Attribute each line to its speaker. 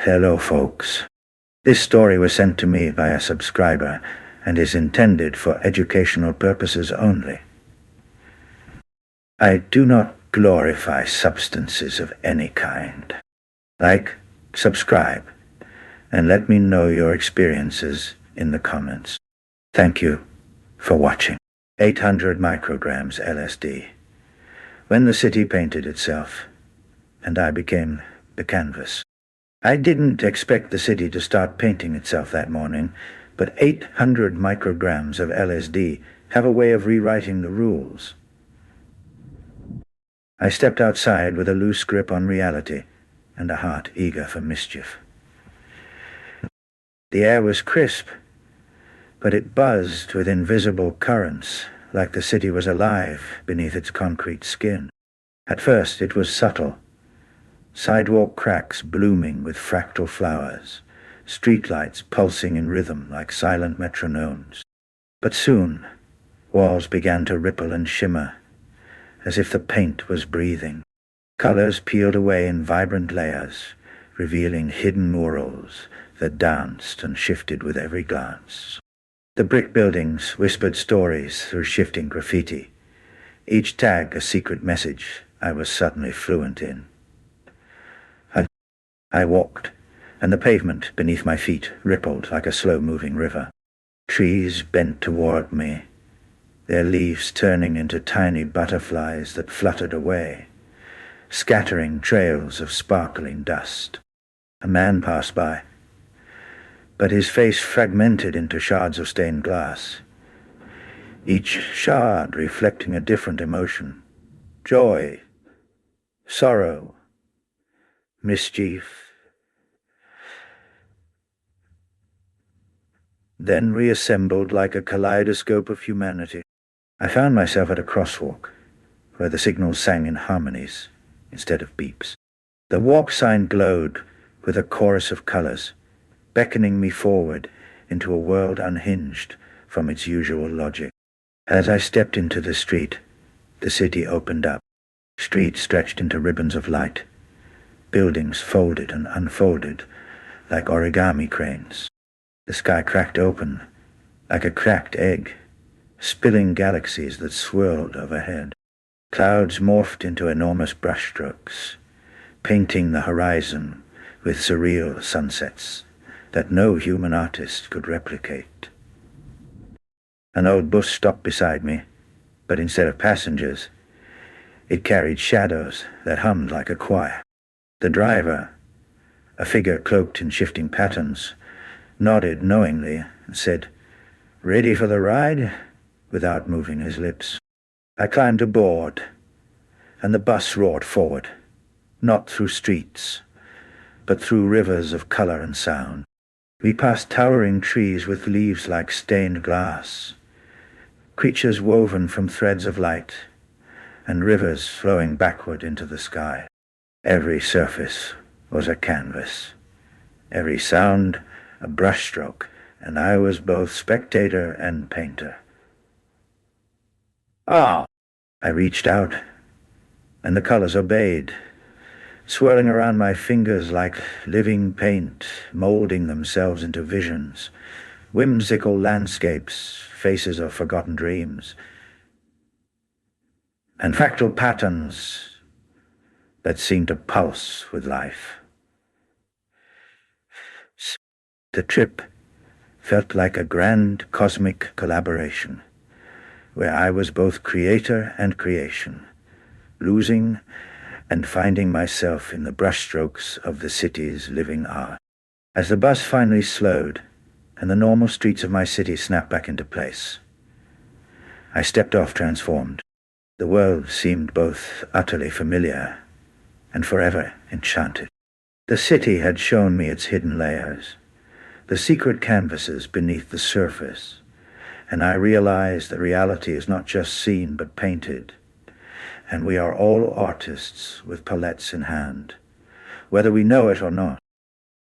Speaker 1: Hello, folks. This story was sent to me by a subscriber and is intended for educational purposes only. I do not glorify substances of any kind. Like, subscribe, and let me know your experiences in the comments. Thank you for watching. 800 micrograms LSD. When the city painted itself, and I became the canvas. I didn't expect the city to start painting itself that morning, but 800 micrograms of LSD have a way of rewriting the rules. I stepped outside with a loose grip on reality and a heart eager for mischief. The air was crisp, but it buzzed with invisible currents, like the city was alive beneath its concrete skin. At first it was subtle. Sidewalk cracks blooming with fractal flowers, streetlights pulsing in rhythm like silent metronomes. But soon, walls began to ripple and shimmer, as if the paint was breathing. Colors peeled away in vibrant layers, revealing hidden murals that danced and shifted with every glance. The brick buildings whispered stories through shifting graffiti, each tag a secret message I was suddenly fluent in. I walked, and the pavement beneath my feet rippled like a slow-moving river. Trees bent toward me, their leaves turning into tiny butterflies that fluttered away, scattering trails of sparkling dust. A man passed by, but his face fragmented into shards of stained glass, each shard reflecting a different emotion: joy, sorrow, mischief, then reassembled like a kaleidoscope of humanity. I found myself at a crosswalk, where the signals sang in harmonies instead of beeps. The walk sign glowed with a chorus of colors, beckoning me forward into a world unhinged from its usual logic. As I stepped into the street, the city opened up. Streets stretched into ribbons of light. Buildings folded and unfolded like origami cranes. The sky cracked open like a cracked egg, spilling galaxies that swirled overhead. Clouds morphed into enormous brushstrokes, painting the horizon with surreal sunsets that no human artist could replicate. An old bus stopped beside me, but instead of passengers, it carried shadows that hummed like a choir. The driver, a figure cloaked in shifting patterns, nodded knowingly and said, "Ready for the ride?" without moving his lips. I climbed aboard, and the bus roared forward, not through streets, but through rivers of color and sound. We passed towering trees with leaves like stained glass, creatures woven from threads of light, and rivers flowing backward into the sky. Every surface was a canvas, every sound a brushstroke, and I was both spectator and painter. "Ah!" I reached out, and the colors obeyed, swirling around my fingers like living paint, molding themselves into visions, whimsical landscapes, faces of forgotten dreams, and fractal patterns that seemed to pulse with life. The trip felt like a grand cosmic collaboration, where I was both creator and creation, losing and finding myself in the brushstrokes of the city's living art. As the bus finally slowed and the normal streets of my city snapped back into place, I stepped off transformed. The world seemed both utterly familiar and forever enchanted. The city had shown me its hidden layers, the secret canvases beneath the surface, and I realized that reality is not just seen but painted, and we are all artists with palettes in hand, whether we know it or not.